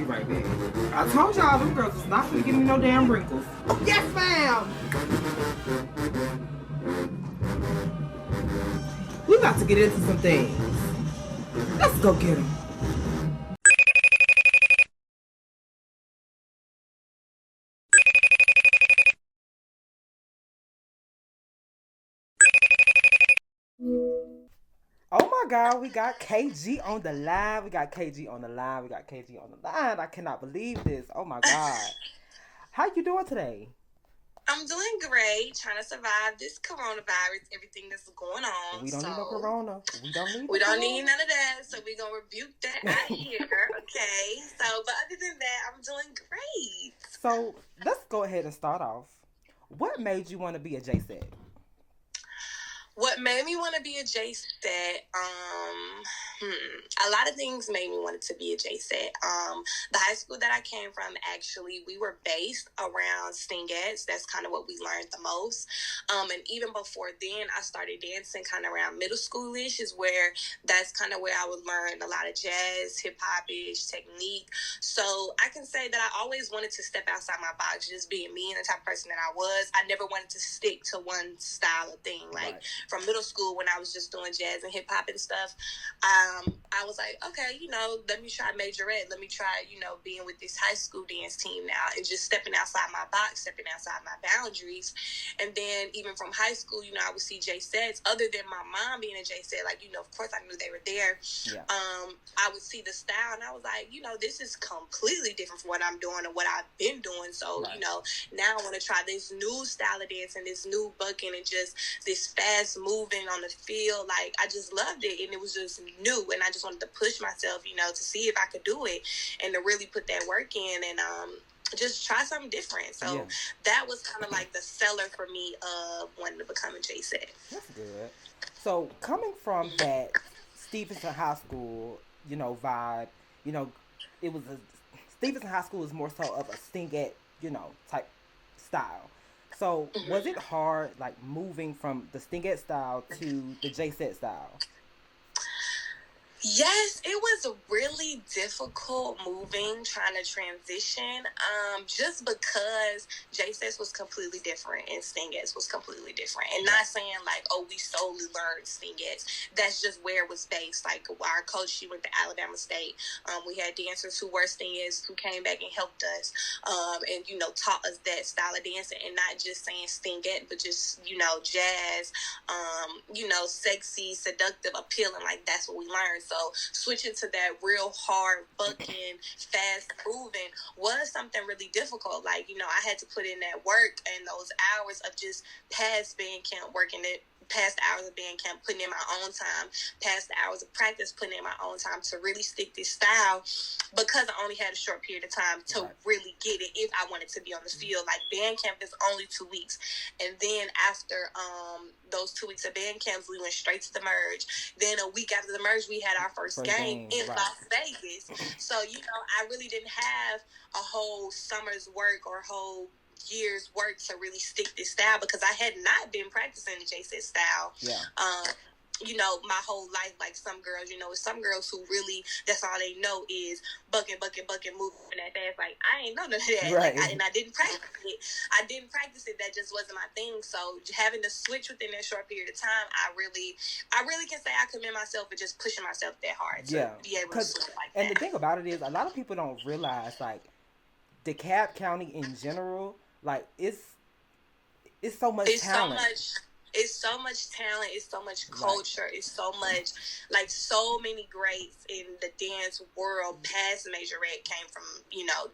be right back. I told y'all them girls was not gonna give me no damn wrinkles. Yes, ma'am. We got to get into some things. Let's go get them. Oh my God, we got KG on the line. I cannot believe this. Oh my God. How you doing today? I'm doing great, trying to survive this coronavirus, everything that's going on. We don't need no corona. We don't need none of that, so we're going to rebuke that out here, okay? So, but other than that, I'm doing great. So, let's go ahead and start off. What made you want to be a JSET? What made me want to be a JSET? A lot of things made me want to be a JSET. The high school that I came from, actually, we were based around stingettes. That's kind of what we learned the most. And even before then, I started dancing kind of around middle schoolish, is where that's kind of where I would learn a lot of jazz, hip hop-ish technique. So I can say that I always wanted to step outside my box, just being me and the type of person that I was. I never wanted to stick to one style of thing. Like, from middle school, when I was just doing jazz and hip hop and stuff, I was like, okay, let me try majorette. Let me try, being with this high school dance team now and just stepping outside my box, stepping outside my boundaries. And then even from high school, I would see JSETs. Other than my mom being a JSET, of course I knew they were there. Yeah. I would see the style and I was like, this is completely different from what I'm doing and what I've been doing. So, now I want to try this new style of dance and this new bucking and just this fast moving on the field. Like, I just loved it, and it was just new, and I just wanted to push myself, to see if I could do it and to really put that work in and just try something different. So that was kind of like the seller for me of wanting to become a JSET. That's good. So coming from that Stevenson High School, vibe, it was Stevenson High School is more so of a stingette, type style. So was it hard, like, moving from the stingette style to the JSET style? Yes, it was really difficult trying to transition, just because JSETs was completely different and Stingettes was completely different. And not saying like, oh, we solely learned Stingettes. That's just where it was based. Like, our coach, she went to Alabama State. We had dancers who were Stingettes who came back and helped us, and, taught us that style of dancing, and not just saying Stingette, but just, jazz, sexy, seductive, appealing. Like, that's what we learned. So switching to that real hard, bucking, fast moving was something really difficult. Like, I had to put in that work and those hours of just past band camp, working it, past hours of band camp, putting in my own time, past hours of practice, putting in my own time to really stick this style, because I only had a short period of time to really get it if I wanted to be on the field. Like, band camp is only 2 weeks. And then after those 2 weeks of band camps, we went straight to the merge. Then a week after the merge, we had our first game in Las Vegas. So, I really didn't have a whole summer's work or whole years work to really stick this style, because I had not been practicing the JSET style. My whole life. Like, some girls, some girls who really, that's all they know is bucking, moving that fast. Like, I ain't know none of that. Right. Like, I didn't practice it. That just wasn't my thing. So having to switch within that short period of time, I really can say I commend myself for just pushing myself that hard to be able to switch like that. And the thing about it is, a lot of people don't realize, like, DeKalb County in general, like, it's so much talent. It's so much talent. It's so much culture. It's so much, like, so many greats in the dance world past majorette came from,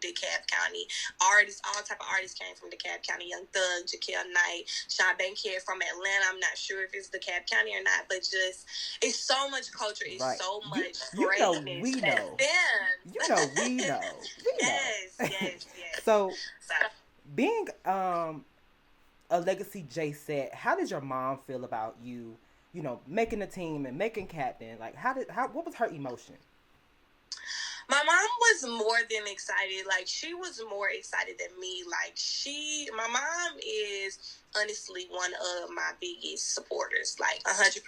DeKalb County. Artists, all type of artists came from DeKalb County. Young Thug, Jaquel Knight, Sean Bankhead from Atlanta. I'm not sure if it's DeKalb County or not, but just, it's so much culture. It's so much greatness. We know. We know. Yes. So, being a legacy JSET, how did your mom feel about you, making the team and making captain? Like, what was her emotion? My mom was more than excited. Like, she was more excited than me. Like, my mom is honestly one of my biggest supporters, like 100%.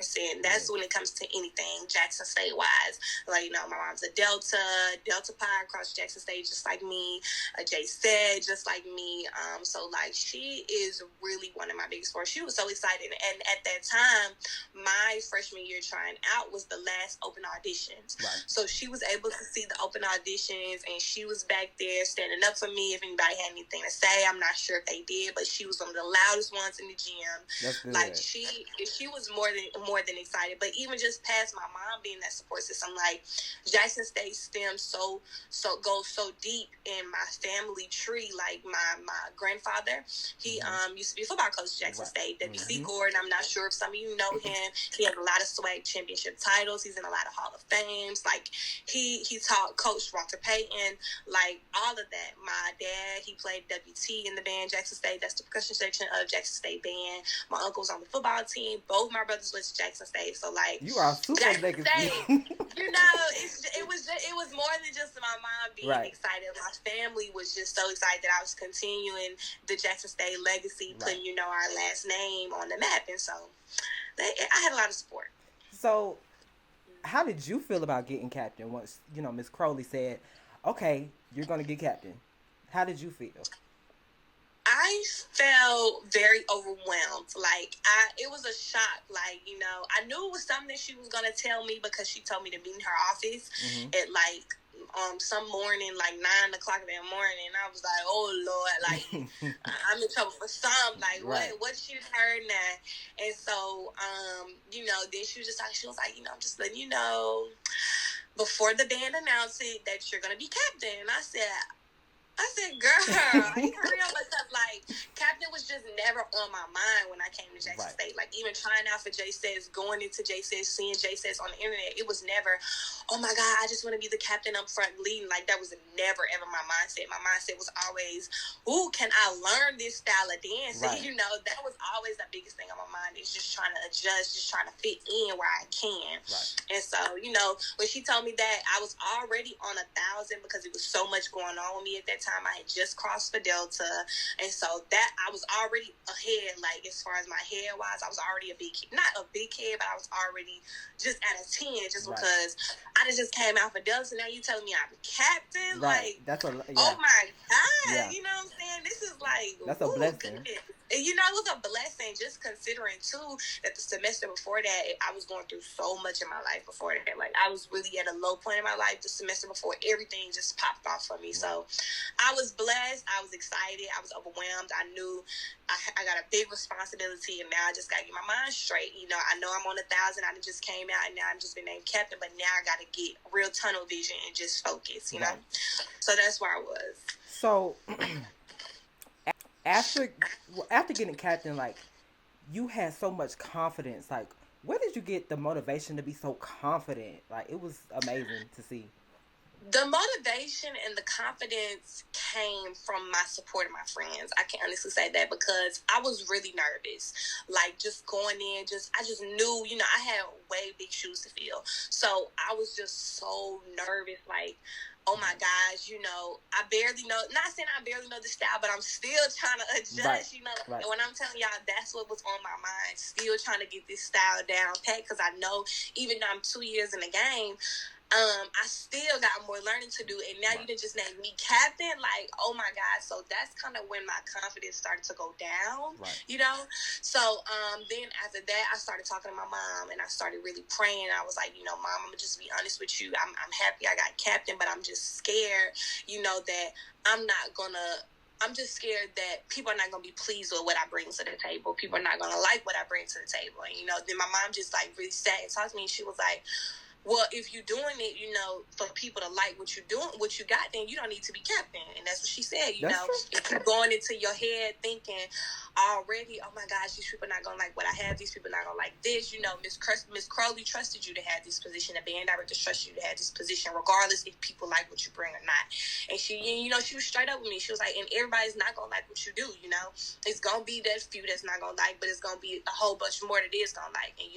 That's when it comes to anything Jackson State wise. Like, my mom's a Delta Pi across Jackson State, just like me. Jay said, just like me. So like, she is really one of my biggest supporters. She was so excited, and at that time, my freshman year trying out was the last open auditions. Right. So she was able to see the open auditions, and she was back there standing up for me if anybody had anything to say. I'm not sure if they did, but she was one of the loudest ones in the gym. That's good. Like, she was more than excited. But even just past my mom being that support system, like, Jackson State stems goes so deep in my family tree. Like, my grandfather, he used to be a football coach at Jackson State, W.C. Gordon. I'm not sure if some of you know him. He has a lot of SWAC championship titles. He's in a lot of Hall of Fames. Like, he taught Coach Walter Payton, like, all of that. My dad, he played WT in the band Jackson State. That's the percussion section of Jackson State band. My uncle was on the football team. Both my brothers went to Jackson State. So, like, you are super Jackson State, it was more than just my mom being excited. My family was just so excited that I was continuing the Jackson State legacy, putting, our last name on the map. And so I had a lot of support. So how did you feel about getting captain once, Miss Crowley said, okay, you're going to get captain? How did you feel? I felt very overwhelmed. Like, it was a shock. Like, I knew it was something she was going to tell me because she told me to be in her office at, like, some morning, like 9 o'clock in the morning. And I was like, oh, Lord, like, I'm in trouble for some. Like, what she heard now? And so, then she was just like, I'm just letting you know before the band announced it that you're going to be captain. And I said, girl, are you for real? Because, like, captain was just never on my mind when I came to Jackson State. Like, even trying out for J-Sets, going into J-Sets, seeing J-Sets on the internet, it was never, oh my God, I just want to be the captain up front leading. Like, that was never ever my mindset. My mindset was always, ooh, can I learn this style of dancing? That was always the biggest thing on my mind, is just trying to adjust, just trying to fit in where I can. And so, when she told me that, I was already on 1,000 because it was so much going on with me at that time. I had just crossed for Delta, and so that I was already ahead. Like, as far as my head wise, I was already not a big head, but I was already just at a 10, just because I just came out for Delta. Now you telling me I'm captain? Like, that's oh my God, you know what I'm saying? This is like, that's a blessing. Goodness. And, it was a blessing, just considering too that the semester before that, I was going through so much in my life before that. Like, I was really at a low point in my life. The semester before, everything just popped off for me. So I was blessed. I was excited. I was overwhelmed. I knew I got a big responsibility, and now I just got to get my mind straight. I know I'm on 1,000. I just came out, and now I've just been named captain, but now I got to get real tunnel vision and just focus, So that's where I was. So after getting captain, like, you had so much confidence. Like, where did you get the motivation to be so confident? Like, it was amazing to see. The motivation and the confidence came from my support of my friends. I can honestly say that, because I was really nervous. Like, just going in, I just knew, I had way big shoes to fill. So I was just so nervous. Like, oh my gosh, I barely know, not saying I barely know the style, but I'm still trying to adjust, And when I'm telling y'all, that's what was on my mind, still trying to get this style down pat, because I know, even though I'm 2 years in the game, I still got more learning to do, and now you didn't just name me captain. Like, oh my God! So that's kind of when my confidence started to go down. So then after that, I started talking to my mom, and I started really praying. I was like, Mom, I'm gonna just be honest with you. I'm happy I got captain, but I'm just scared. That I'm just scared that people are not going to be pleased with what I bring to the table. People are not going to like what I bring to the table. And, then my mom just, like, really sat and talked to me, and she was like, well, if you're doing it, for people to like what you're doing, what you got, then you don't need to be captain. And that's what she said, If you're going into your head thinking, already, oh my gosh, these people not gonna like what I have, these people not gonna like this, Miss Crowley trusted you to have this position, the band director trusted you to have this position, regardless if people like what you bring or not. And she was straight up with me. She was like, and everybody's not gonna like what you do, it's gonna be that few that's not gonna like, but it's gonna be a whole bunch more that is gonna like. And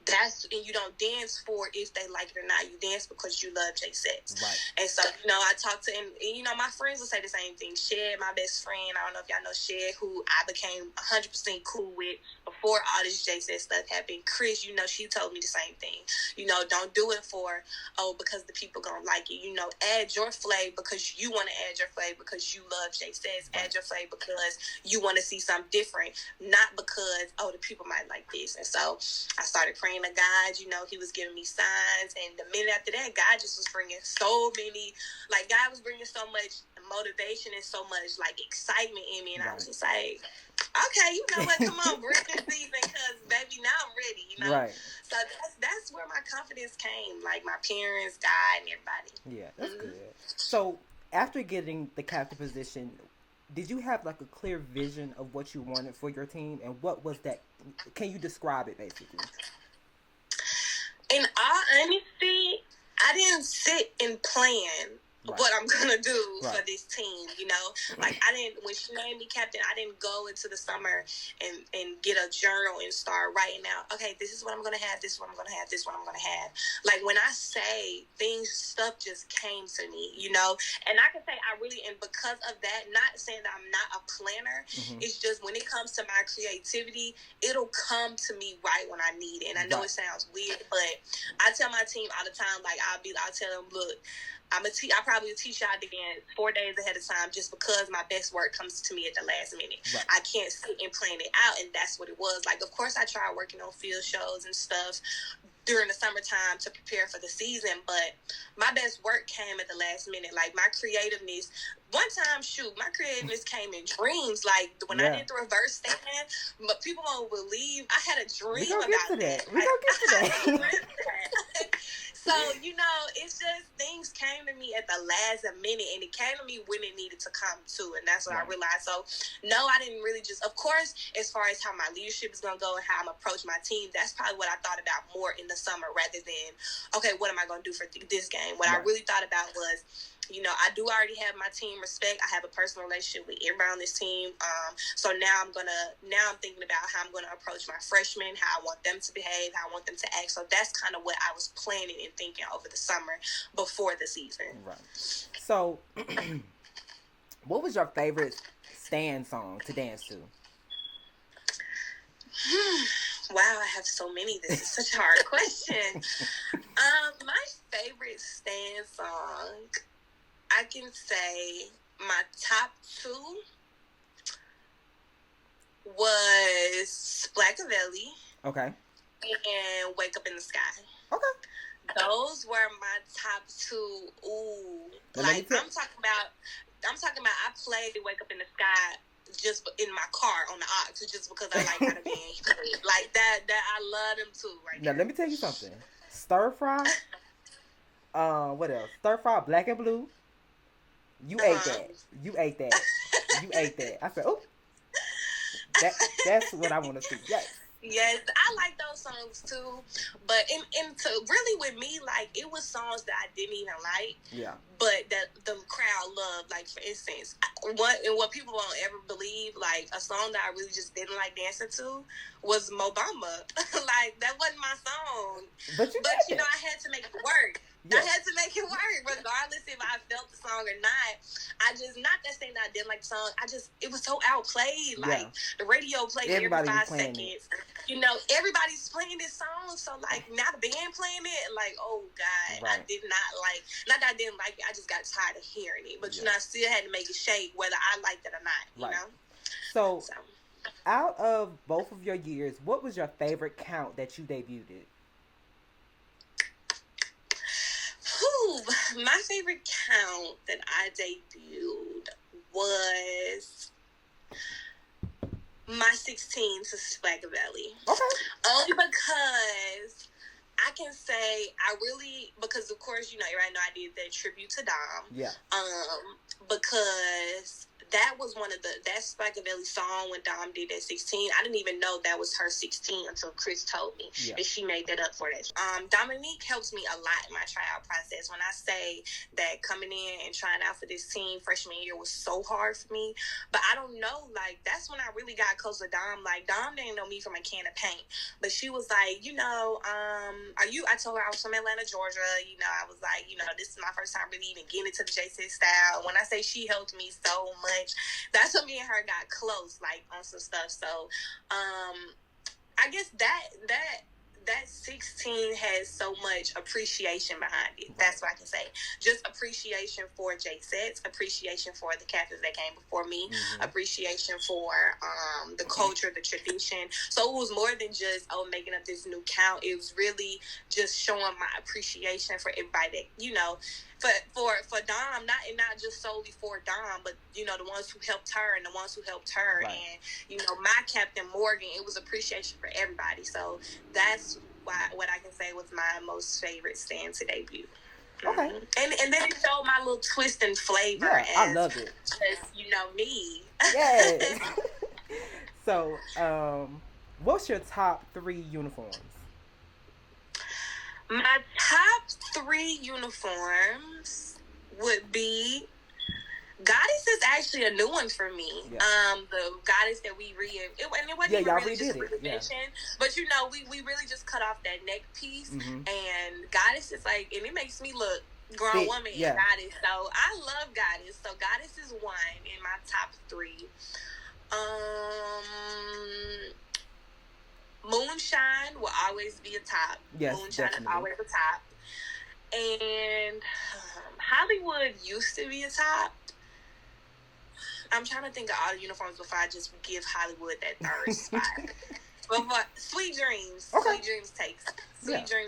and you don't dance for if they like it or not, you dance because you love J6. Right. And so, I talked to, and my friends will say the same thing. Shed, my best friend, I don't know if y'all know Shed, who I became 100% cool with before all this J6 stuff happened. Chris, she told me the same thing. Don't do it because the people gonna like it. Add your flavor because you want to add your flavor because you love J6. Right. Add your flavor because you want to see something different, not because, the people might like this. And so I started praying to God. He was giving me signs, and the minute after that, God just was bringing so many, God was bringing so much motivation and so much excitement in me, and right. I was just like, okay, you know what, come on, bring this season, because baby, now I'm ready, Right. So that's where my confidence came, my parents, God, and everybody. Yeah, that's good. So after getting the captain position, did you have a clear vision of what you wanted for your team, and what was that? Can you describe it basically? In all honesty, I didn't sit and plan what I'm gonna do for this team, I didn't, when she named me captain, I didn't go into the summer and get a journal and start writing out, okay, this is what I'm gonna have, this is what I'm gonna have, this is what I'm gonna have. When I say stuff just came to me, and I can say I really, and because of that, not saying that I'm not a planner, it's just when it comes to my creativity, it'll come to me right when I need it. And I know it sounds weird, but I tell my team all the time, I'll tell them, look, I probably teach y'all again 4 days ahead of time, just because my best work comes to me at the last minute. Right. I can't sit and plan it out, and that's what it was. Of course, I tried working on field shows and stuff during the summertime to prepare for the season, but my best work came at the last minute. My creativeness, one time, my creativeness came in dreams. When I did the reverse stand, but people won't believe, I had a dream about that. We're going to get to that. So, it's just things came to me at the last minute, and it came to me when it needed to come to, and that's what I realized. So, no, I didn't really of course, as far as how my leadership is going to go and how I'm approach my team, that's probably what I thought about more in the summer rather than, okay, what am I going to do for this game? What I really thought about was, I do already have my team respect. I have a personal relationship with everybody on this team. So now I'm thinking about how I'm going to approach my freshmen, how I want them to behave, how I want them to act. So that's kind of what I was planning and thinking over the summer before the season. Right. So what was your favorite stand song to dance to? Wow, I have so many. This is such a hard question. My favorite stand song, I can say my top two was Blackavelli. Okay. And Wake Up in the Sky. Okay. Those were my top two. Ooh. I'm talking about I played Wake Up in the Sky just in my car on the aux, just because I like how the band played. That I love them too now let me tell you something. Stir Fry. What else? Stir Fry Black and Blue. You ate that. You ate that. I said, oh, that's what I want to see. Yes, I like those songs too. But to really with me, it was songs that I didn't even like. Yeah. But that the crowd loved. For instance, what people won't ever believe, a song that I really just didn't like dancing to was Mobamba. That wasn't my song. But I had to make it work. Yeah. I had to make it work, regardless if I felt the song or not. Not that saying that I didn't like the song. It was so outplayed. The radio played every 5 seconds. Everybody's playing this song. So, now the band playing it, oh, God. Right. I did not that I didn't like it. I just got tired of hearing it. But, I still had to make it shake, whether I liked it or not, So, out of both of your years, what was your favorite count that you debuted? My favorite count that I debuted was my 16 to Swagger-Valley. Okay. Only because I can say because of course, right now I did that tribute to Dom. Yeah. Because that was that Spikeavelli song when Dom did at 16. I didn't even know that was her 16 until Chris told me, and she made that up for that. Dominique helps me a lot in my tryout process. When I say that coming in and trying out for this team freshman year was so hard for me, but I don't know, like, that's when I really got close with Dom. Like, Dom didn't know me from a can of paint, but she was like, I told her I was from Atlanta, Georgia. I was like, this is my first time really even getting into the J6 style. When I say she helped me so much, that's when me and her got close, like, on some stuff. So, I guess that 16 has so much appreciation behind it. That's what I can say. Just appreciation for J-Sets, appreciation for the captains that came before me, appreciation for the culture, the tradition. So it was more than just, making up this new count. It was really just showing my appreciation for everybody that, for Dom, not just solely for Dom, but the ones who helped her and the ones who helped her, right. And my captain Morgan. It was appreciation for everybody. So that's what I can say was my most favorite stand to debut. Okay, and then it showed my little twist and flavor. Yeah, I love it. Just me. Yes. So, what's your top 3 uniforms? My top 3 uniforms would be Goddess is actually a new one for me. Yeah. The Goddess that we it wasn't even really just reinvention, but we really just cut off that neck piece, and Goddess is like, and it makes me look grown woman in Goddess. So I love Goddess. So Goddess is one in my top 3. Moonshine will always be a top. Yes, Moonshine definitely. is always a top. And Hollywood used to be a top. I'm trying to think of all the uniforms before I just give Hollywood that third spot. But Sweet Dreams. Okay. Sweet Dreams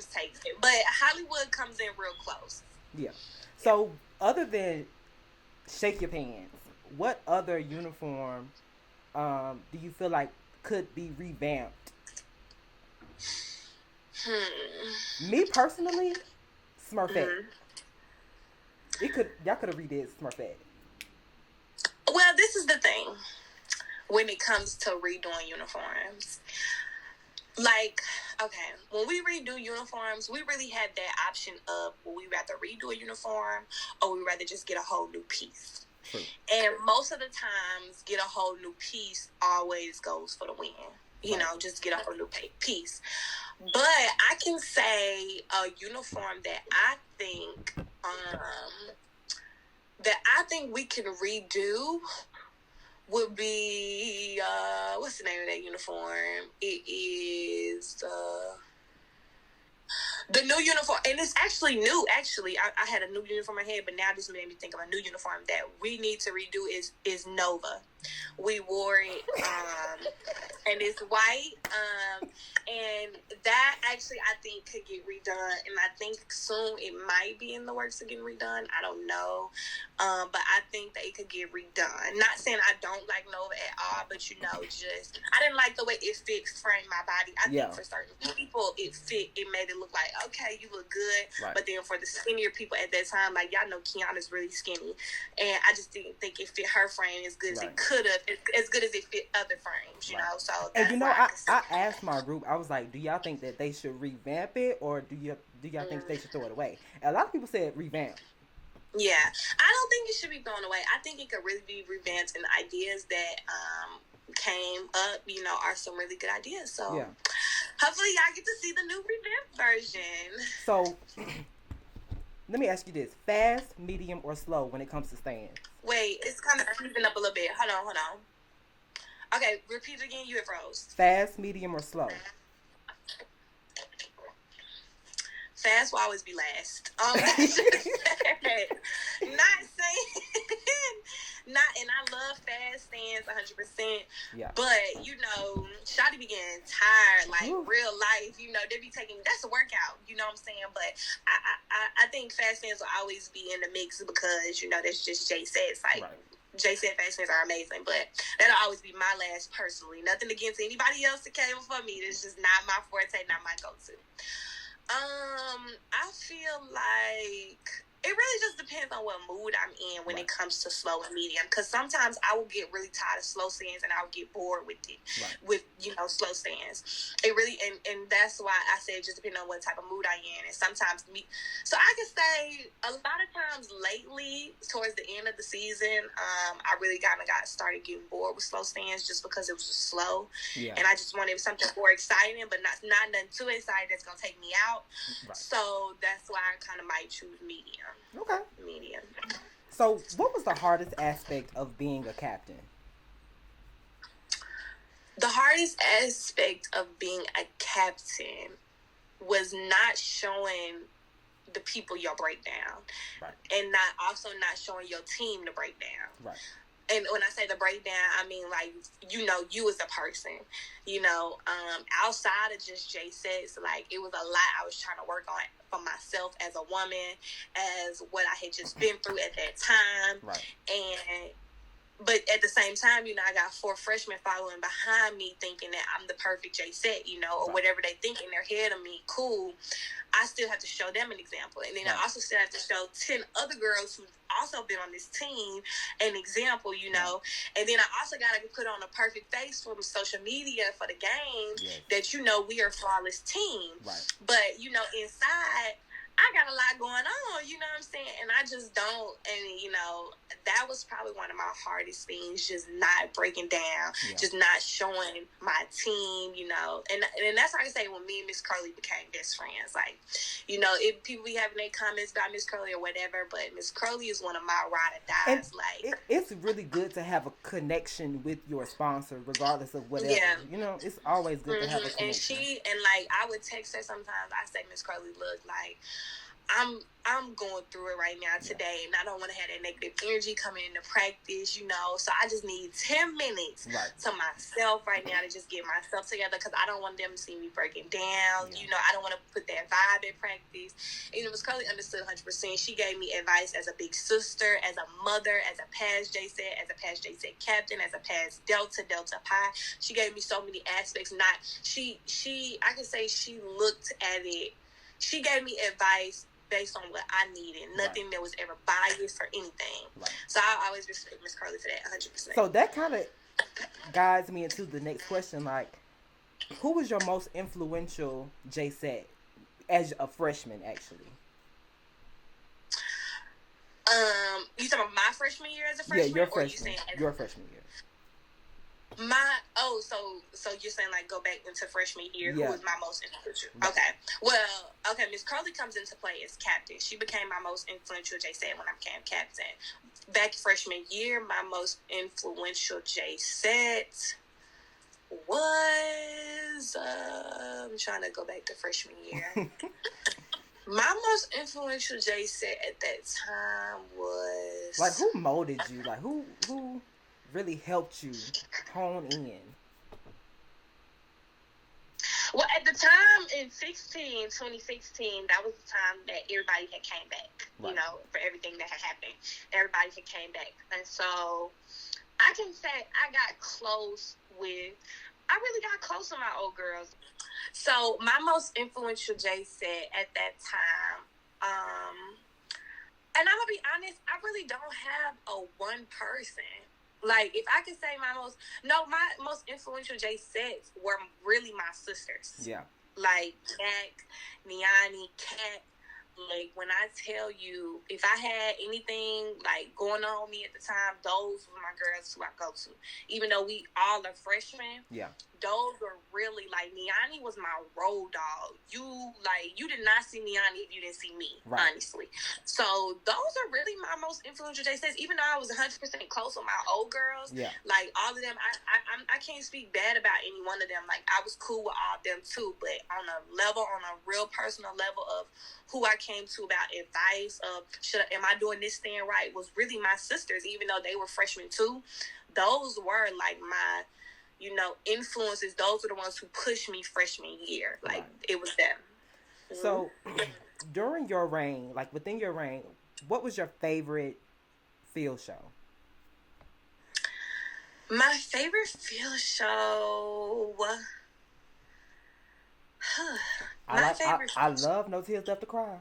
takes it. But Hollywood comes in real close. Yeah. So, other than Shake Your Pants, what other uniform do you feel like could be revamped? Me personally, Smurfette. Y'all could have redid Smurfette. Well, this is the thing when it comes to redoing uniforms. Like, okay, when we redo uniforms, we really had that option of, will we rather redo a uniform or we rather just get a whole new piece? True. And most of the times, get a whole new piece always goes for the win. Just get a whole new piece. But I can say a uniform that I think we can redo would be what's the name of that uniform? It is the new uniform, and it's actually new. Actually, I had a new uniform in my head, but now this made me think of a new uniform that we need to redo. Is Nova. We wore it, and it's white, and that actually I think could get redone, and I think soon it might be in the works of getting redone. I don't know, but I think that it could get redone. Not saying I don't like Nova at all, but just I didn't like the way it framed my body. I think for certain people it made it look like, okay, you look good, right. But then for the skinnier people at that time, like, y'all know Kiana's really skinny, and I just didn't think it fit her frame as good as it could have, as good as it fit other frames, so that's I asked my group, I was like, do y'all think that they should revamp it, or do y'all think they should throw it away? And a lot of people said revamp. Yeah, I don't think it should be thrown away. I think it could really be revamped, and the ideas that came up, are some really good ideas. So hopefully y'all get to see the new revamped version. So let me ask you this: fast, medium, or slow when it comes to stands? Wait, it's kind of creeping up a little bit. Hold on. Okay, repeat it again. You have froze. Fast, medium, or slow? Fast will always be last. Not saying, and I love fast stands 100%. Yeah. But Shawty be getting tired, like real life. They be taking, that's a workout. You know what I'm saying? But I think fast stands will always be in the mix because that's just Jay says like. Right. Jay said fast stands are amazing, but that'll always be my last personally. Nothing against anybody else that came before me. It's just not my forte, not my go-to. I feel like it really just depends on what mood I'm in when Right. it comes to slow and medium. Because sometimes I will get really tired of slow stands and I'll get bored with it, Right. with, you know, slow stands. It really, and that's why I said just depending on what type of mood I'm in. And sometimes so I can say a lot of times lately, towards the end of the season, I really kind of got started getting bored with slow stands just because it was just slow. Yeah. And I just wanted something more exciting, but not nothing too exciting that's going to take me out. Right. So that's why I kind of might choose medium. Okay. Medium. So, what was the hardest aspect of being a captain? The hardest aspect of being a captain was not showing the people your breakdown, Right. and not showing your team the breakdown. Right. And when I say the breakdown, I mean, like, you know, you as a person, you know, outside of just J sets, like, it was a lot I was trying to work on for myself as a woman, as what I had just been through at that time. Right. But at the same time, you know, I got 4 freshmen following behind me thinking that I'm the perfect J set, you know, or right. whatever they think in their head of me. Cool. I still have to show them an example. And then right. I also still have to show 10 other girls who've also been on this team an example, you know. Right. And then I also got to put on a perfect face for social media for the game that, you know, we are a flawless team. Right. But, you know, inside, I got a lot going on, you know what I'm saying? And I just don't, and, you know, that was probably one of my hardest things, just not breaking down, just not showing my team, you know. And that's how I can say when me and Miss Curly became best friends. Like, you know, if people be having their comments about Miss Curly or whatever, but Miss Curly is one of my ride or dies. And it's really good to have a connection with your sponsor, regardless of whatever. Yeah. You know, it's always good to have a connection. And like, I would text her sometimes. I say, Miss Curly, look, like, I'm going through it right now today, and I don't want to have that negative energy coming into practice, you know. So I just need 10 minutes to myself right now to just get myself together, because I don't want them to see me breaking down. You know, I don't want to put that vibe in practice. And it was Curly understood 100%. She gave me advice as a big sister, as a mother, as a past JSET, as a past JSET captain, as a past Delta Pi. She gave me so many aspects. I can say she looked at it. She gave me advice based on what I needed. Nothing that was ever biased or anything. Right. So I always respect Miss Curly for that, 100%. So that kind of guides me into the next question. Like, who was your most influential JSET as a freshman, actually? You talking about my freshman year as a freshman? Yeah, your freshman. Your freshman year. So you're saying, like, go back into freshman year, who was my most influential? Okay. Well, okay, Miss Curly comes into play as captain. She became my most influential JSET when I became captain. Back freshman year, my most influential JSET was, I'm trying to go back to freshman year. My most influential JSET at that time was... Like, who molded you? Like, who really helped you hone in? Well, at the time in 2016, that was the time that everybody had came back, you know, for everything that had happened. Everybody had came back. And so I can say I really got close with my old girls. So my most influential JSET at that time, and I'm going to be honest, I really don't have a one person. Like, if I could say my most influential JSETs were really my sisters. Yeah. Like, Jack, Niani, Kat. Like, when I tell you, if I had anything, like, going on with me at the time, those were my girls who I go to. Even though we all are freshmen. Yeah. Those were really, like, Niani was my road dog. You did not see Niani if you didn't see me, honestly. So, those are really my most influential JSETs. Even though I was 100% close with my old girls, like, all of them, I can't speak bad about any one of them. Like, I was cool with all of them, too. But on a real personal level of who I came to about advice of, am I doing this thing right, was really my sisters, even though they were freshmen, too. Those were, like, my... you know, influences. Those are the ones who pushed me freshman year. Like, it was them. Mm-hmm. So, during your reign, like, within your reign, what was your favorite field show? My favorite field show... I love No Tears Left to Cry.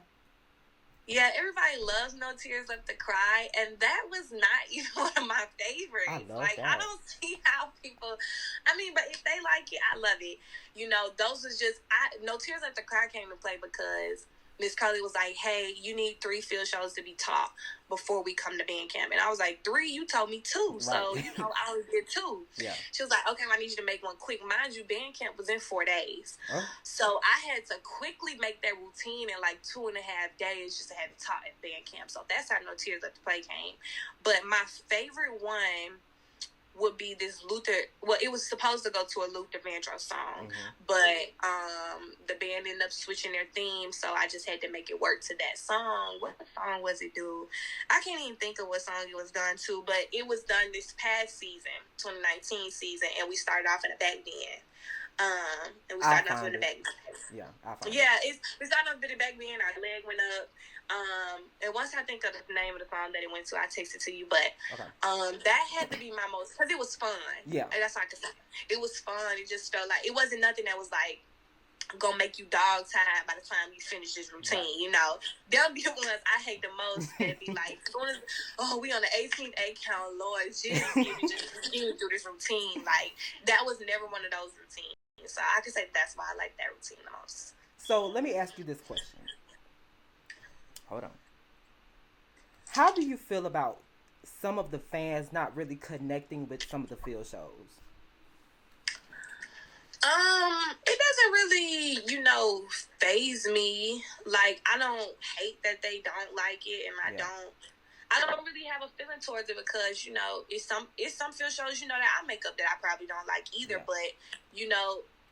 Yeah, everybody loves No Tears Left to Cry, and that was not even one of my favorites. I love Like, that. I don't see how people. I mean, but if they like it, I love it. You know, those was just No Tears Left to Cry came to play because Miss Carly was like, "Hey, you need 3 field shows to be taught before we come to band camp," and I was like, 3? You told me 2, Right. so you know I only did 2. Yeah. She was like, "Okay, I need you to make one quick." Mind you, band camp was in 4 days, Oh. so I had to quickly make that routine in like 2.5 days just to have it taught at band camp. So that's how No Tears Left to Play came. But my favorite one would be this Luther. Well, it was supposed to go to a Luther Vandross song, but the band ended up switching their theme, so I just had to make it work to that song. What song was it, dude? I can't even think of what song it was done to, but it was done this past season, 2019 season, and we started off in the back then. And we started off in the back. Yeah, I found it. We started off in the back then. Our leg went up. And once I think of the name of the song that it went to, I text it to you. But that had to be my most, because it was fun. Yeah, and that's all I could say. It was fun. It just felt like it wasn't nothing that was like gonna make you dog tired by the time you finish this routine. Right. You know, they'll be the ones I hate the most. That be like, we on the 18th A count, Lord Jesus, just get through this routine. Like, that was never one of those routines. So I could say that's why I like that routine the most. So let me ask you this question. Hold on. How do you feel about some of the fans not really connecting with some of the field shows? It doesn't really, faze me. Like, I don't hate that they don't like it, and I don't really have a feeling towards it because, it's some field shows, that I make up that I probably don't like either, but,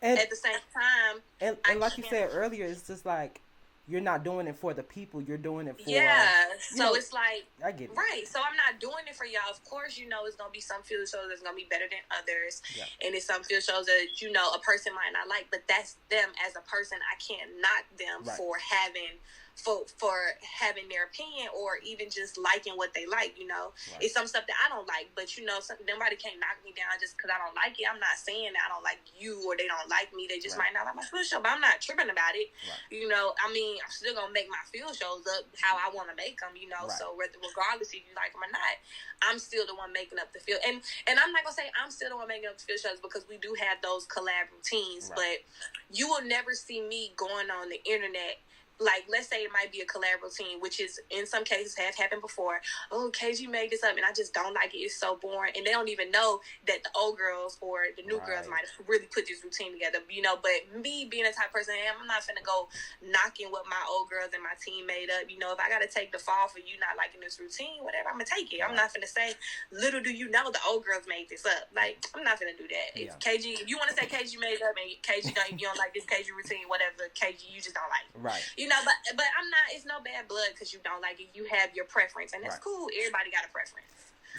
at the same time. And like you said earlier, it's just like, you're not doing it for the people. You're doing it for... It's like... I get it. Right. So I'm not doing it for y'all. Of course, it's going to be some field shows that's going to be better than others. Yeah. And it's some field shows that, a person might not like. But that's them as a person. I can't knock them for having... For having their opinion or even just liking what they like, Right. It's some stuff that I don't like, but nobody can't knock me down just because I don't like it. I'm not saying that I don't like you or they don't like me. They just might not like my field show, but I'm not tripping about it. Right. I'm still gonna make my field shows up how I want to make them, Right. So regardless if you like them or not, I'm still the one making up the field. And I'm not gonna say I'm still the one making up the field shows because we do have those collab routines, but you will never see me going on the internet. Like, let's say it might be a collab routine, which is, in some cases, have happened before. Oh, KG made this up, and I just don't like it. It's so boring. And they don't even know that the old girls or the new girls might have really put this routine together, But me being the type of person I am, I'm not finna go knocking what my old girls and my team made up. If I got to take the fall for you not liking this routine, whatever, I'm going to take it. I'm not finna say, little do you know, the old girls made this up. Like, I'm not finna do that. If KG, if you want to say KG made up and KG you don't like this KG routine, whatever, KG, you just don't like it. Right. But I'm not, it's no bad blood because you don't like it. You have your preference, and that's cool. Everybody got a preference.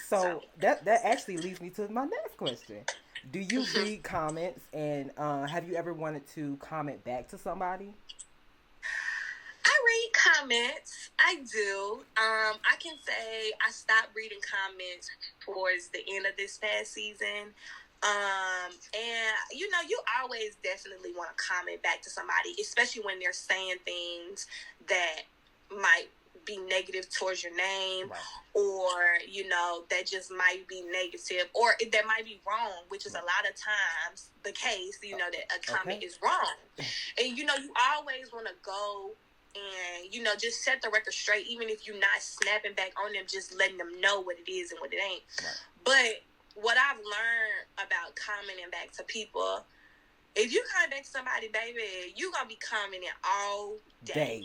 So that actually leads me to my next question. Do you read comments, and have you ever wanted to comment back to somebody? I read comments. I do. I can say I stopped reading comments towards the end of this past season. And you always definitely want to comment back to somebody, especially when they're saying things that might be negative towards your name, or that just might be negative, or that might be wrong, which is a lot of times the case. That a comment is wrong, and you always want to go and just set the record straight, even if you're not snapping back on them, just letting them know what it is and what it ain't. But what I've learned about commenting back to people, if you comment back to somebody, baby, you gonna be commenting all day.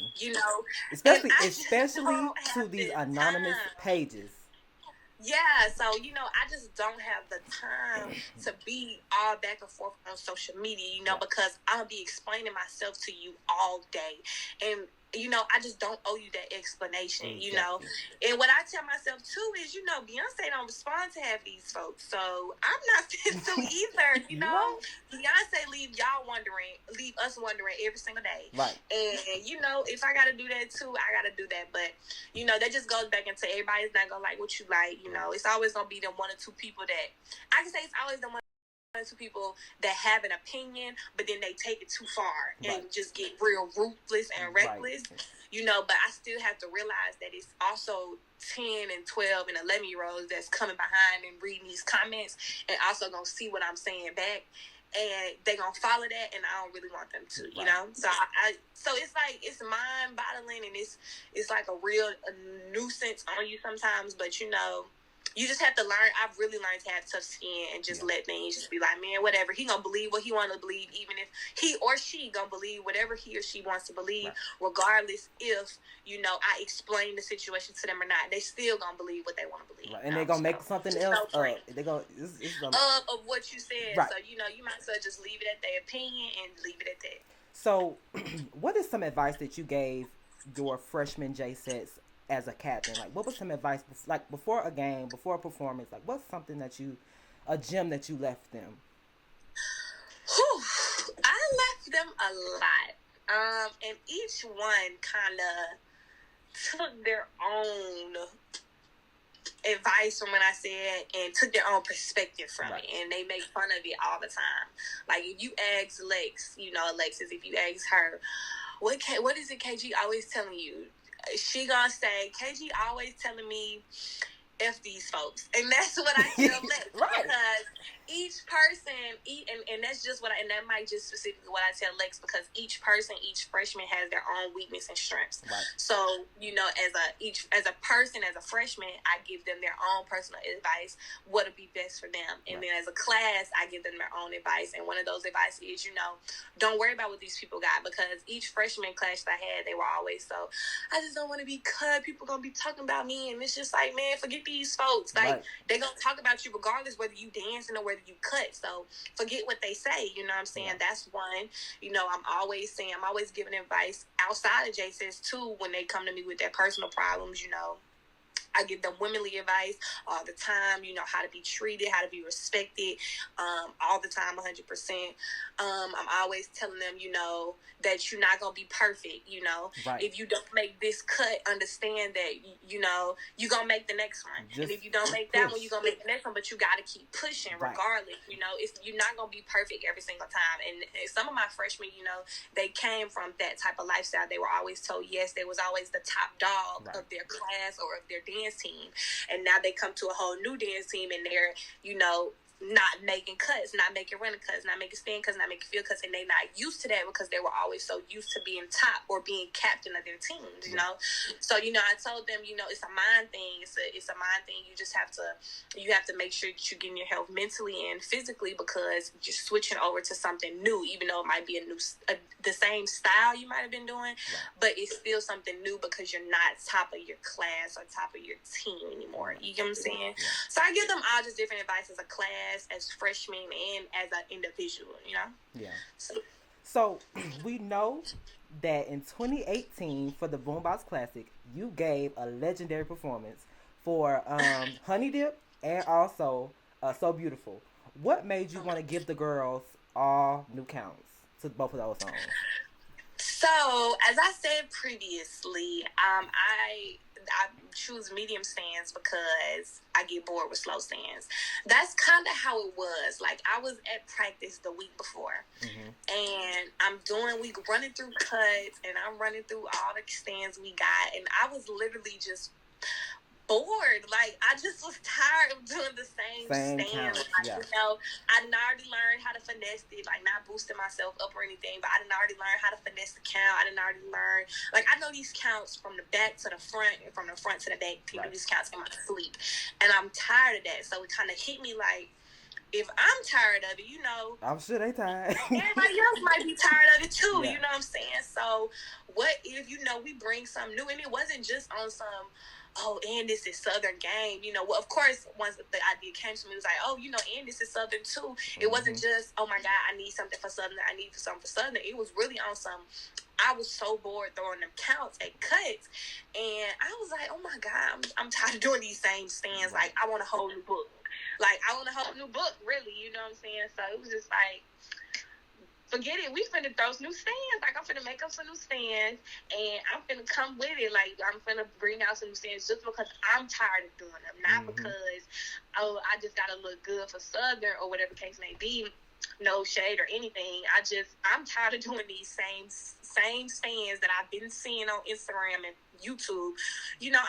Especially to these anonymous pages. Yeah, so I just don't have the time to be all back and forth on social media, because I'll be explaining myself to you all day, and I just don't owe you that explanation, Exactly. And what I tell myself, too, is, Beyonce don't respond to half these folks, so I'm not fit to either, Beyonce leave us wondering every single day. Right. And, if I got to do that, too, I got to do that. But, that just goes back into everybody's not going to like what you like, It's always going to be the one or two people that, I can say it's always the one or run into people that have an opinion, but then they take it too far and just get real ruthless and reckless. You know, but I still have to realize that it's also 10 and 12 and 11-year-olds that's coming behind and reading these comments and also gonna see what I'm saying back, and they gonna follow that, and I don't really want them to, you know. So so it's like, it's mind boggling, and it's like a real nuisance on you sometimes. But you know, you just have to learn. I've really learned to have tough skin and just let things just be like, man, whatever. He gonna believe what he want to believe, even if he or she gonna believe whatever he or she wants to believe, regardless if, you know, I explain the situation to them or not. They still gonna believe what they want to believe. And they gonna make something else they gonna of what you said. So you know, you might as well just leave it at their opinion and leave it at that. So, what is some advice that you gave your freshman J-Sets as a captain? Like, what was some advice, like, before a game, before a performance? Like, what's something that a gem that you left them? I left them a lot. And each one kind of took their own advice from what I said and took their own perspective from it, and they make fun of it all the time. Like, if you ask Lex, you know, Alexis, if you ask her, what is it KG always telling you? She gonna say, KG always telling me F these folks. And that's what I tell Lex. Because each person, and that's just and that might just specifically what I tell Lex, because each person, each freshman has their own weakness and strengths. So, you know, as a person, as a freshman, I give them their own personal advice, what would be best for them. And then as a class, I give them their own advice. And one of those advice is, you know, don't worry about what these people got, because each freshman class that I had, they were always so, I just don't want to be cut. People gonna be talking about me. And it's just like, man, forget these folks. Like, they gonna talk about you regardless whether you dancing or whether you cut. So forget what they say. You know what I'm saying? That's one. You know, I'm always giving advice outside of JSS too when they come to me with their personal problems. You know, I give them womanly advice all the time, you know, how to be treated, how to be respected, all the time, 100%. I'm always telling them, you know, that you're not going to be perfect, you know. If you don't make this cut, understand that, you know, you're going to make the next one. And if you don't make that one, you're going to make the next one, but you got to keep pushing regardless, you know. You're not going to be perfect every single time. And some of my freshmen, you know, they came from that type of lifestyle. They were always told yes. They was always the top dog of their class or of their dance team. And now they come to a whole new dance team, and they're, you know, not making cuts, not making running cuts, not making stand cuts, not making field cuts, and they not used to that because they were always so used to being top or being captain of their teams, you know. So, you know, I told them, you know, it's a mind thing. It's a mind thing. You just have to make sure that you're getting your health mentally and physically, because you're switching over to something new, even though it might be the same style you might have been doing, but it's still something new because you're not top of your class or top of your team anymore. You get what I'm saying? So I give them all just different advice as a class, as freshmen, and as an individual, you know? So we know that in 2018 for the Boombox Classic, you gave a legendary performance for Honey Dip and also So Beautiful. What made you want to give the girls all new counts to both of those songs? So, as I said previously, I choose medium stands because I get bored with slow stands. That's kind of how it was. Like, I was at practice the week before, and we running through cuts, and I'm running through all the stands we got, and I was literally just bored. Like, I just was tired of doing the same stand. Like, you know, I didn't already learn how to finesse it, like, not boosting myself up or anything, but I didn't already learn how to finesse the count. I didn't already learn, like, I know these counts from the back to the front and from the front to the back. People do these counts in my sleep, and I'm tired of that. So it kind of hit me like, if I'm tired of it, you know, I'm sure they tired. Everybody else might be tired of it too. You know what I'm saying? So what if, you know, we bring something new, and it wasn't just on some, oh, and this is Southern game, you know. Well, of course, once the idea came to me, it was like, oh, you know, and this is Southern too. It wasn't just, oh my God, I need something for Southern, I need something for Southern. It was really on some, I was so bored throwing them counts at cuts, and I was like, oh my God, I'm tired of doing these same stands. Like, I want a whole new book. Like, I want a whole new book, really, you know what I'm saying? So it was just like, forget it. We finna throw some new stands. Like, I'm finna make up some new stands, and I'm finna come with it. Like, I'm finna bring out some new stands just because I'm tired of doing them, not because, oh, I just gotta look good for Southern or whatever the case may be. No shade or anything. I'm tired of doing these same stands that I've been seeing on Instagram and YouTube.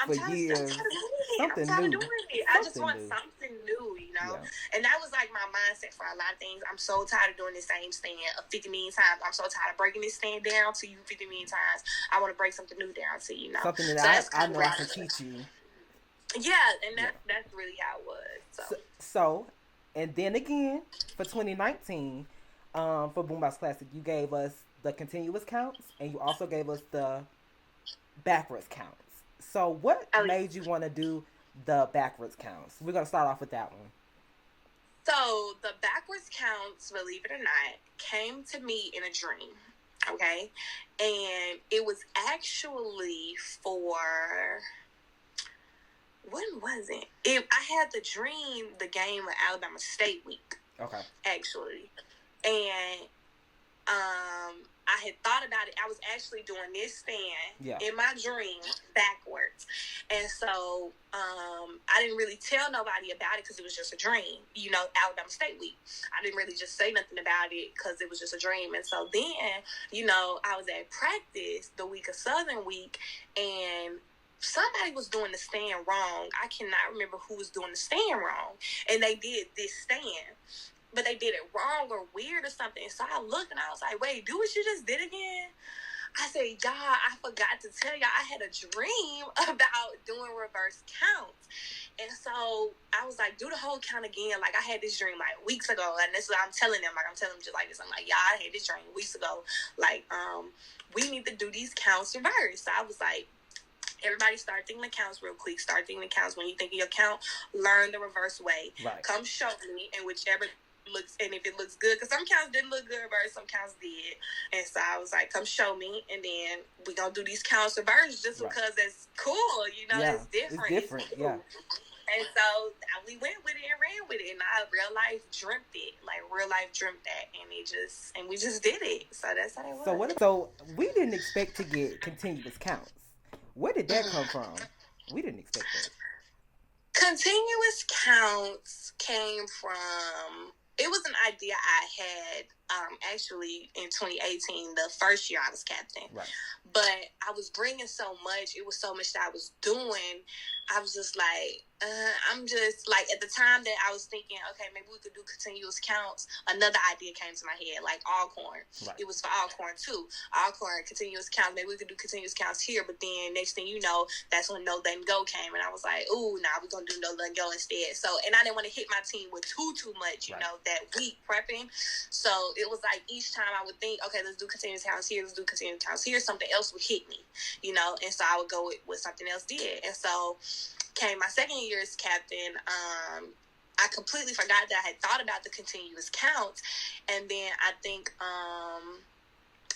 I'm tired of doing it. I just want something new, Yeah. And that was like my mindset for a lot of things. I'm so tired of doing the same stand 50 million times. I'm so tired of breaking this stand down to you 50 million times. I want to break something new down to you. Something that I know I can teach you. Yeah, and that's really how it was. So, and then again for 2019, for Boombox Classic, you gave us the continuous counts, and you also gave us the backwards counts. So, what made you want to do the backwards counts? We're gonna start off with that one. So, the backwards counts, believe it or not, came to me in a dream. Okay, and it was actually for. When was it? I had the dream, the game of Alabama State Week. Okay. Actually. And I had thought about it. I was actually doing this stand in my dream backwards. And so I didn't really tell nobody about it because it was just a dream. Alabama State Week. I didn't really just say nothing about it because it was just a dream. And so then, I was at practice the week of Southern Week, and somebody was doing the stand wrong. I cannot remember who was doing the stand wrong. And they did this stand, but they did it wrong or weird or something. So I looked and I was like, wait, do what you just did again? I said, God, I forgot to tell y'all I had a dream about doing reverse counts. And so I was like, do the whole count again. Like, I had this dream like weeks ago. And this is what I'm telling them. Like, I'm telling them just like this. I'm like, yeah, I had this dream weeks ago. Like, we need to do these counts reverse. So I was like, everybody start thinking the counts real quick. Start thinking the counts. When you think of your count, learn the reverse way. Right. Come show me, and whichever looks, and if it looks good, because some counts didn't look good reverse, some counts did. And so I was like, come show me, and then we're going to do these counts reverse just because it's cool. It's different. It's different, it's cool. And so we went with it and ran with it, and I real life dreamt it, like real life dreamt that, and we just did it. So that's how it was. So we didn't expect to get continuous counts. Where did that come from? We didn't expect that. Continuous counts came from, it was an idea I had actually in 2018, the first year I was captain. Right. But I was bringing so much. It was so much that I was doing. I was just like, I'm just like, at the time that I was thinking, okay, maybe we could do continuous counts. Another idea came to my head, like Alcorn. Right. It was for Alcorn too. Alcorn, continuous counts. Maybe we could do continuous counts here. But then next thing you know, that's when No Let Go came. And I was like, ooh, nah, we're going to do No Let Go instead. So, and I didn't want to hit my team with too much, you know, that week prepping. So it was like each time I would think, okay, let's do continuous counts here. Let's do continuous counts here. Something else would hit me, and so I would go with what something else did. And so came my second year as captain, I completely forgot that I had thought about the continuous counts. And then I think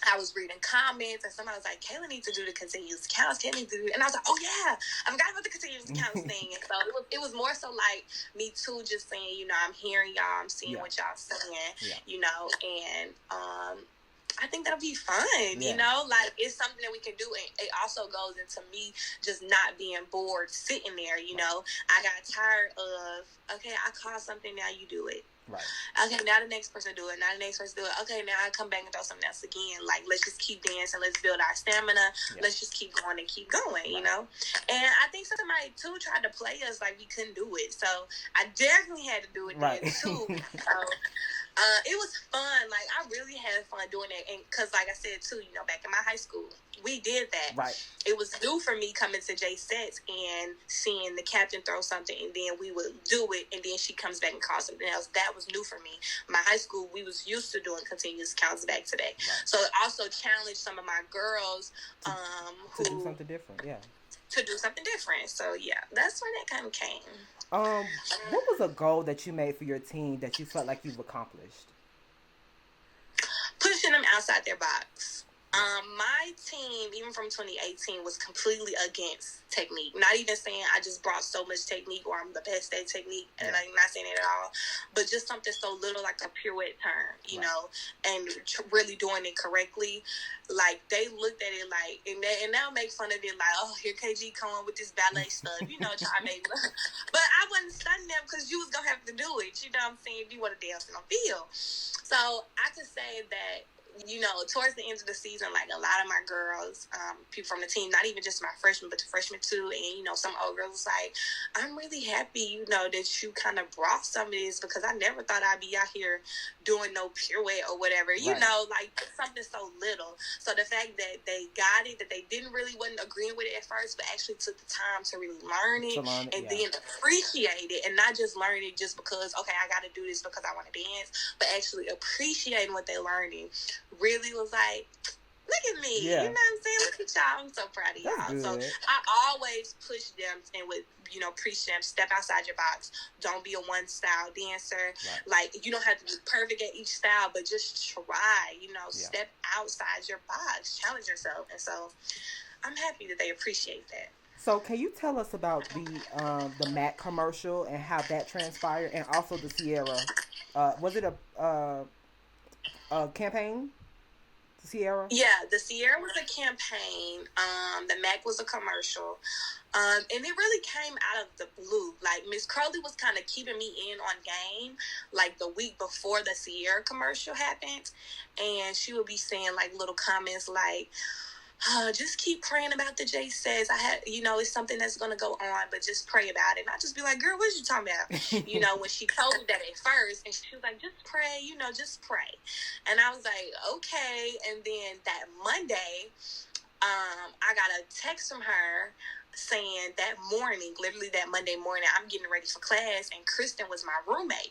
I was reading comments and somebody was like, Kayla needs to do the continuous counts. Kayla needs to do it. And I was like, oh yeah, I forgot about the continuous counts thing. And so it was more so like me too, just saying, I'm hearing y'all, I'm seeing what y'all saying, and I think that'll be fun, like it's something that we can do. And it also goes into me just not being bored sitting there, I got tired of, okay, I caught something, now you do it. Right. Okay, now the next person do it. Now the next person do it. Okay, now I come back and throw something else again. Like, let's just keep dancing. Let's build our stamina. Yeah. Let's just keep going and keep going, And I think somebody, too, tried to play us like we couldn't do it. So I definitely had to do it then, too. It was fun. Like, I really had fun doing it. And because, like I said, too, back in my high school, we did that. Right. It was new for me coming to J Sets and seeing the captain throw something, and then we would do it, and then she comes back and calls something else. That was new for me. My high school, we was used to doing continuous counts back to back. Right. So it also challenged some of my girls to do something different, To do something different. So, yeah, that's where that kind of came. What was a goal that you made for your team that you felt like you've accomplished? Pushing them outside their box. My team, even from 2018, was completely against technique. Not even saying I just brought so much technique or I'm the best at technique, and I'm not saying it at all, but just something so little like a pirouette turn, you know, and really doing it correctly. Like, they looked at it like, and they'll make fun of it like, oh, here KG coming with this ballet stuff, you know, try to make but I wasn't studying them because you was going to have to do it, you know what I'm saying, if you want to dance on the field. So I could say that, you know, towards the end of the season, like, a lot of my girls, people from the team, not even just my freshmen, but the freshmen too, and, you know, some old girls was like, I'm really happy, you know, that you kind of brought some of this, because I never thought I'd be out here doing no pirouette or whatever, you know, like, something so little. So the fact that they got it, that they wasn't agreeing with it at first, but actually took the time to really learn it, and then appreciate it, and not just learn it just because, okay, I got to do this because I want to dance, but actually appreciating what they're learning. Really was like, look at me, you know what I'm saying? Look at y'all, I'm so proud of y'all. So I always push them and would, you know, preach them, step outside your box. Don't be a one style dancer. Like, you don't have to be perfect at each style, but just try, you know, step outside your box, challenge yourself. And so I'm happy that they appreciate that. So can you tell us about the Mac commercial and how that transpired, and also the Sierra? Was it a campaign? Sierra? Yeah, the Sierra was a campaign. The Mac was a commercial. And it really came out of the blue. Like, Miss Curly was kind of keeping me in on game, like, the week before the Sierra commercial happened. And she would be saying, like, little comments like, just keep praying about the J says. You know, it's something that's going to go on, but just pray about it. And I just be like, girl, what you talking about? You know, when she told me that at first, and she was like, just pray, you know, just pray. And I was like, okay. And then that Monday, I got a text from her saying that morning, literally that Monday morning, I'm getting ready for class, and Kristen was my roommate.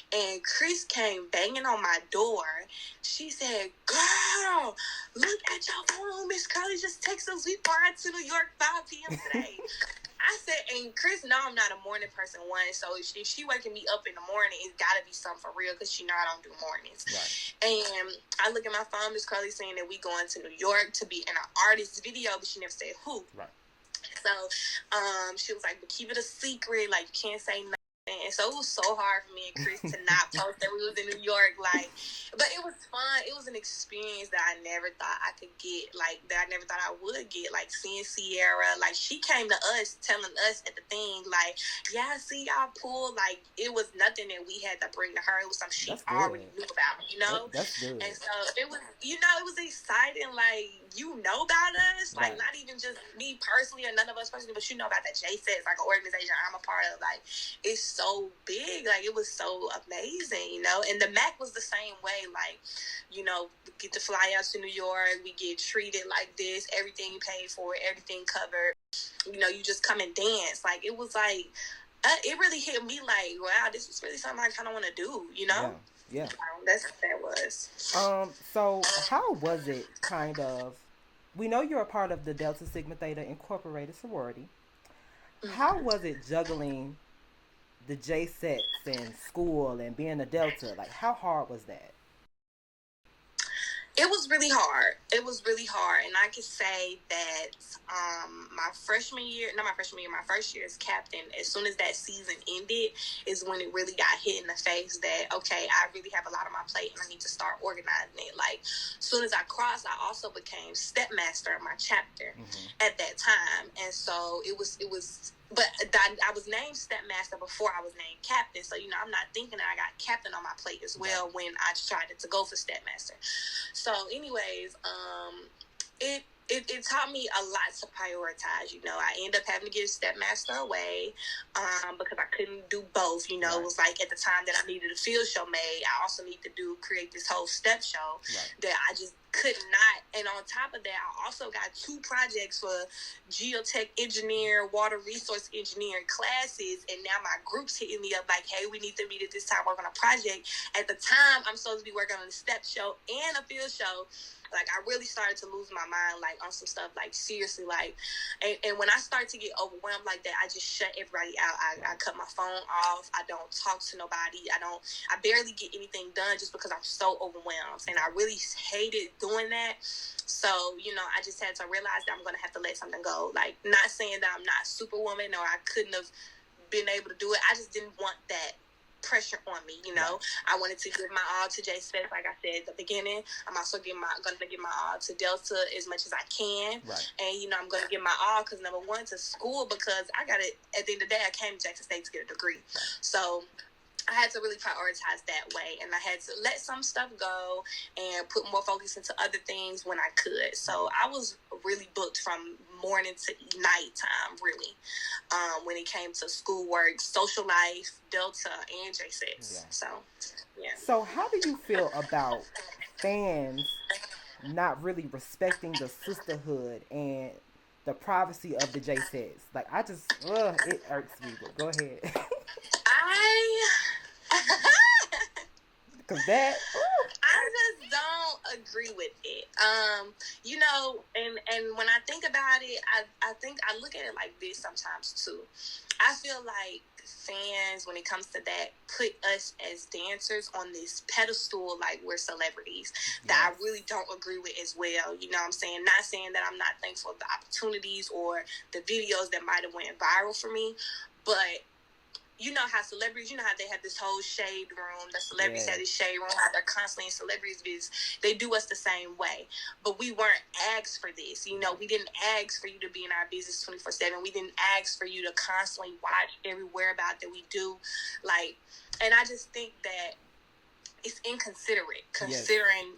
And Chris came banging on my door. She said, girl, look at your phone. Miss Curly just texted us. We flying to New York 5 p.m. today. I said, and Chris know I'm not a morning person, one, so if she waking me up in the morning, it's got to be something for real, because she know I don't do mornings. And I look at my phone, Miss Curly saying that we going to New York to be in an artist video, but she never said who. So she was like, but keep it a secret, like, you can't say nothing. And so it was so hard for me and Chris to not post that we was in New York, like, but it was fun. It was an experience that I never thought I could get, like, that I never thought I would get, like, seeing Sierra, like, she came to us, telling us at the thing, like, yeah, I see y'all pull, like, it was nothing that we had to bring to her. It was something she already knew about, you know? That's good. And so it was, you know, it was exciting, like, you know about us, like, not even just me personally or none of us personally, but you know about that J-Sets, like, an organization I'm a part of, like, it's so big, like, it was so amazing, you know. And the Mac was the same way, like, you know, we get to fly out to New York, we get treated like this, everything paid for, everything covered, you know, you just come and dance. Like, it was like, it really hit me like, wow, this is really something I kind of want to do, you know. Yeah. That's what that was. So how was it, kind of, we know you're a part of the Delta Sigma Theta Incorporated sorority. How was it juggling the J sets and school and being a Delta? Like, how hard was that? It was really hard. It was really hard. And I could say that my first year as captain, as soon as that season ended, is when it really got hit in the face that, okay, I really have a lot on my plate and I need to start organizing it. Like, as soon as I crossed, I also became stepmaster of my chapter at that time. And so it was but I was named stepmaster before I was named captain. So, you know, I'm not thinking that I got captain on my plate as well when I tried to go for stepmaster. So anyways, it taught me a lot to prioritize. You know, I ended up having to give stepmaster away because I couldn't do both. You know, it was like at the time that I needed a field show made, I also need to create this whole step show that I just could not. And on top of that, I also got 2 projects for geotech engineer, water resource engineering classes, and now my group's hitting me up like, hey, we need to meet at this time, work on a project. At the time, I'm supposed to be working on a step show and a field show. Like, I really started to lose my mind, like, on some stuff, like, seriously, like, and when I start to get overwhelmed like that, I just shut everybody out. I cut my phone off. I don't talk to nobody. I barely get anything done just because I'm so overwhelmed. And I really hated doing that. So, I just had to realize that I'm going to have to let something go. Like, not saying that I'm not Superwoman or I couldn't have been able to do it. I just didn't want that pressure on me, Right. I wanted to give my all to J Smith, like I said at the beginning. I'm also going to give my all to Delta as much as I can. Right. And, I'm going to give my all because, number one, to school, because I got it. At the end of the day, I came to Jackson State to get a degree. Right. So I had to really prioritize that way, and I had to let some stuff go and put more focus into other things when I could. So I was really booked from morning to nighttime, really, when it came to schoolwork, social life, Delta, and J6. Yeah. So, yeah. So how do you feel about fans not really respecting the sisterhood and the privacy of the J-Sets? Like, it irks me, but go ahead. Because that... I just don't agree with it. And when I think about it, I think I look at it like this sometimes too. I feel like fans, when it comes to that, put us as dancers on this pedestal like we're celebrities. Yes. That I really don't agree with as well. You know what I'm saying? Not saying that I'm not thankful for the opportunities or the videos that might have went viral for me, but you know how celebrities, how they have this whole shade room. The celebrities have this shade room. How they're constantly in celebrities' biz. They do us the same way. But we weren't asked for this. We didn't ask for you to be in our business 24/7. We didn't ask for you to constantly watch every whereabout that we do. And I just think that it's inconsiderate considering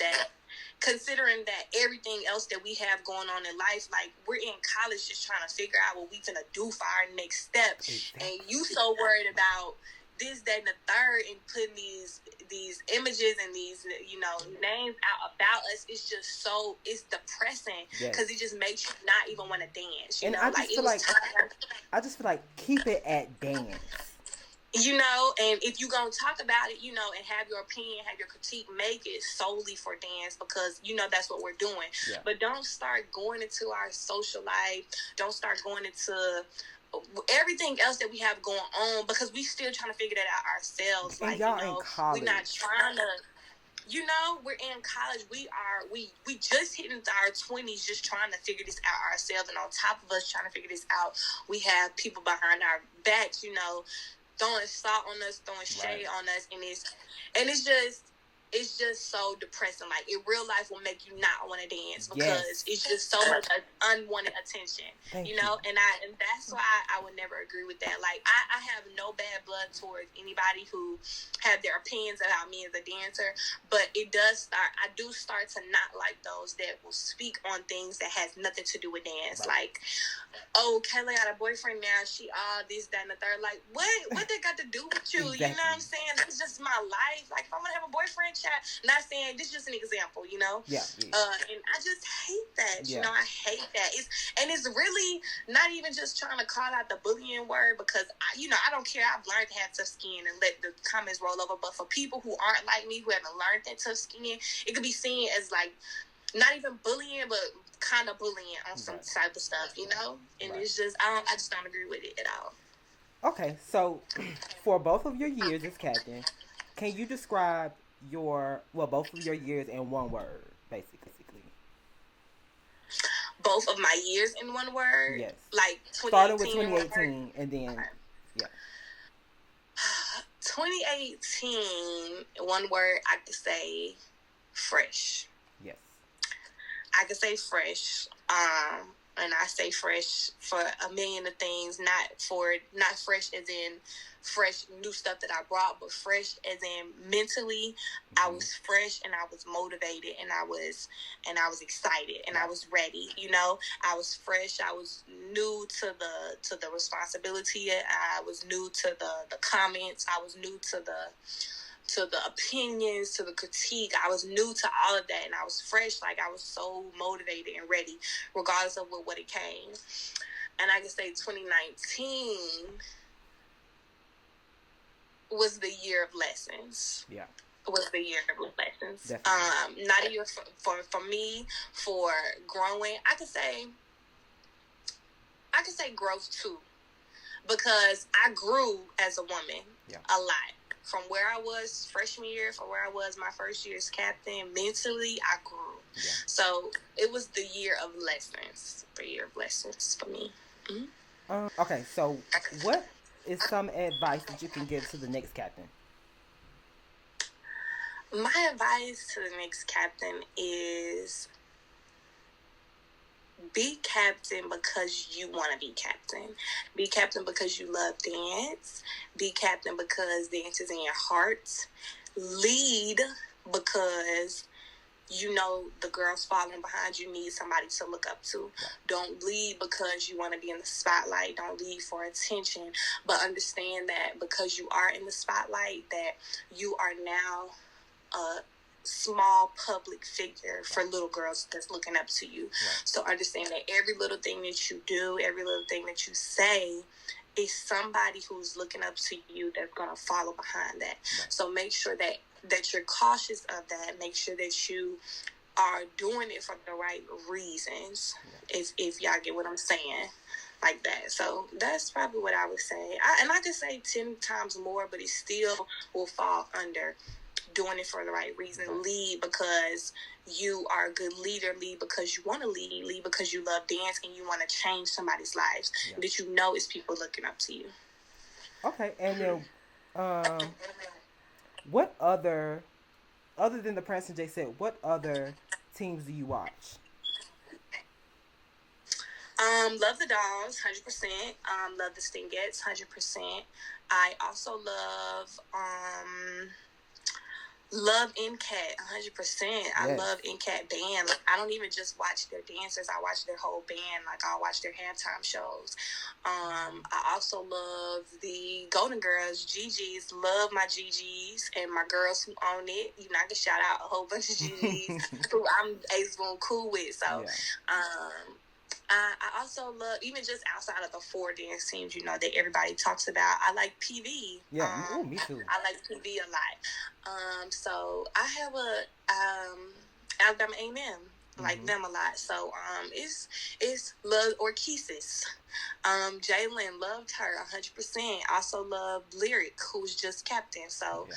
that everything else that we have going on in life, like, we're in college just trying to figure out what we gonna do for our next step. Exactly. And you so worried about this, that, and the third, and putting these images and these, names out about us. It's just it's depressing because it just makes you not even want to dance. I just feel like keep it at dance. And if you're going to talk about it, and have your opinion, have your critique, make it solely for dance because, that's what we're doing. Yeah. But don't start going into our social life. Don't start going into everything else that we have going on because we still trying to figure that out ourselves. And y'all in college. We're not trying to... we're in college. We just hitting our 20s just trying to figure this out ourselves. And on top of us trying to figure this out, we have people behind our backs, throwing salt on us, throwing shade on us, and it's just so depressing. Like, in real life will make you not want to dance because it's just so much unwanted attention, and that's why I would never agree with that. Like, I have no bad blood towards anybody who have their opinions about me as a dancer, but I do start to not like those that will speak on things that has nothing to do with dance. Like, oh, Kayla got a boyfriend now, she all this, that, and the third. Like, what they got to do with you? Exactly. You know what I'm saying? That's just my life. Like, if I'm gonna have a boyfriend, not saying this is just an example, Yeah. And I just hate that. I hate that. It's really not even just trying to call out the bullying word because I don't care. I've learned to have tough skin and let the comments roll over. But for people who aren't like me, who haven't learned that tough skin, it could be seen as like not even bullying, but kind of bullying on some type of stuff, And it's just I just don't agree with it at all. Okay, so for both of your years as captain, can you describe both of your years in one word, basically? Both of my years in one word? Yes. Like 2018. Starting with 2018 and then, yeah. 2018, one word, I could say fresh. Yes. I could say fresh. And I say fresh for a million of things, not fresh as in fresh new stuff that I brought, but fresh as in mentally. I was fresh and I was motivated and I was excited and I was ready. I was fresh. I was new to the responsibility. I was new to the comments. I was new to the opinions, to the critique. I was new to all of that, and I was fresh. Like, I was so motivated and ready, regardless of what it came. And I can say 2019 was the year of lessons. Yeah. Was the year of lessons. Definitely. Not a year for me, for growing. I could say growth too, because I grew as a woman a lot. from where I was freshman year, from where I was my first year as captain, mentally I grew. Yeah. So it was the year of lessons for me. Mm-hmm. Okay, so what is some advice that you can give to the next captain? My advice to the next captain is be captain because you want to be captain. Be captain because you love dance. Be captain because dance is in your heart. Lead because you know the girls following behind you need somebody to look up to. Right. Don't lead because you want to be in the spotlight. Don't lead for attention. But understand that because you are in the spotlight, that you are now a small public figure for little girls that's looking up to you. Right. So understand that every little thing that you do, every little thing that you say is somebody who's looking up to you that's going to follow behind that. Right. So make sure that you're cautious of that. Make sure that you are doing it for the right reasons. Yeah. If y'all get what I'm saying. Like that. So that's probably what I would say. I could say 10 times more, but it still will fall under doing it for the right reason. Lead because you are a good leader. Lead because you want to lead. Lead because you love dance and you want to change somebody's lives. Yeah. That you know is people looking up to you. Okay, and then what other than the Prancing J said, what other teams do you watch? Love the Dolls, 100%. Love the Stingettes, 100%. I also love NCAT, 100%. Yes. I love NCAT band. Like, I don't even just watch their dancers. I watch their whole band. Like, I'll watch their halftime shows. I also love the Golden Girls, GGs. Love my GGs and my girls who own it. You know, I can shout out a whole bunch of GGs who I'm able cool with. So, yeah. I also love, even just outside of the 4 dance teams, you know, that everybody talks about, I like PV. Yeah, me too. I like PV a lot. So I have a Alabama A&M, like them a lot. So it's love Orchesis. Jalen, loved her 100%. Also loved Lyric, who's just captain. So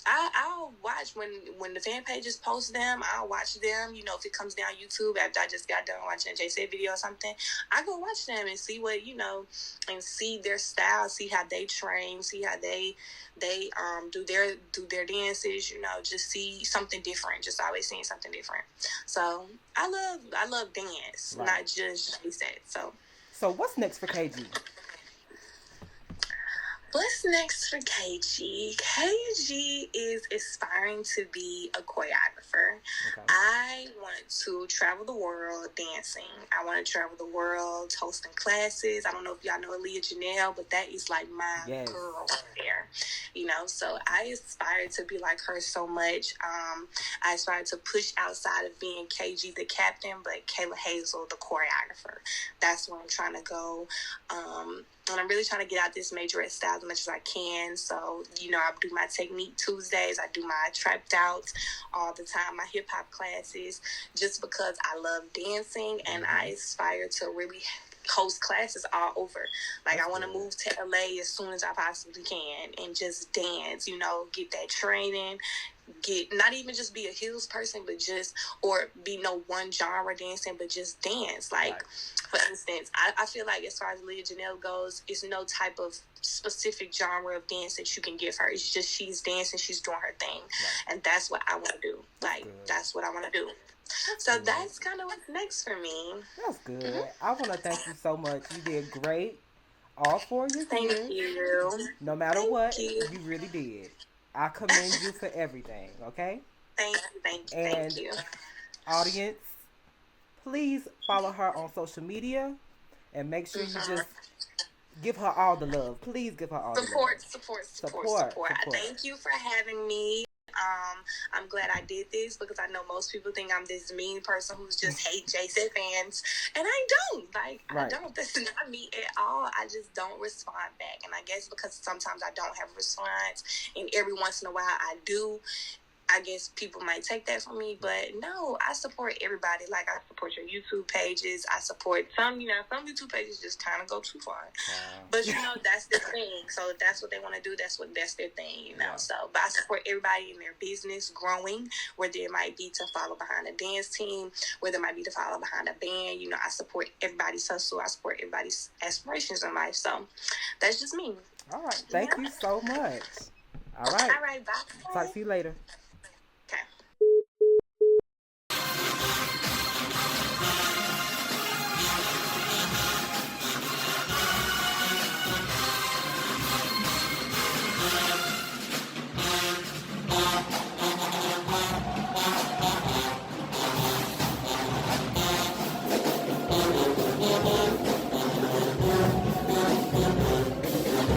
I'll watch when the fan pages post them. I'll watch them. You know, if it comes down YouTube after I just got done watching a JC video or something, I go watch them and see what, you know, and see their style, see how they train, see how they do their dances. You know, just see something different. Just always seeing something different. So I love dance, right. Not just JC. So what's next for KG? What's next for KG? KG is aspiring to be a choreographer. Okay. I want to travel the world dancing. I want to travel the world hosting classes. I don't know if y'all know Aaliyah Janelle, but that is like my girl right there. You know, so I aspire to be like her so much. I aspire to push outside of being KG the captain, but Kayla Hazel the choreographer. That's where I'm trying to go. And I'm really trying to get out this majorette style as much as I can. So, you know, I do my technique Tuesdays. I do my trapped out all the time, my hip hop classes, just because I love dancing and I aspire to really host classes all over. Like, I want to move to LA as soon as I possibly can and just dance, you know, get that training, not even just be a heels person, but just, or be no one genre dancing, but just dance. Like, for instance, I feel like as far as Leah Janelle goes, it's no type of specific genre of dance that you can give her. It's just she's dancing, she's doing her thing. Right. And that's what I want to do. Like, that's what I want to do. So that's kind of what's next for me. That's good. I want to thank you so much. You did great. All 4 years. Thank you. No matter what, you really did. I commend you for everything, okay? Thank you. Audience, please follow her on social media and make sure you just give her all the love. Please give her all the love. Support. Thank you for having me. I'm glad I did this because I know most people think I'm this mean person who's just hate JC fans, and I don't. I don't. That's not me at all. I just don't respond back, and I guess because sometimes I don't have a response, and every once in a while I do. I guess people might take that from me, but no, I support everybody. Like, I support your YouTube pages. I support some YouTube pages just kind of go too far. But, that's their thing. So if that's what they want to do, that's their thing, So, but I support everybody in their business growing, whether it might be to follow behind a dance team, whether it might be to follow behind a band. I support everybody's hustle. I support everybody's aspirations in life. So that's just me. All right. Thank you so much. All right. All right. Bye. Talk to you later.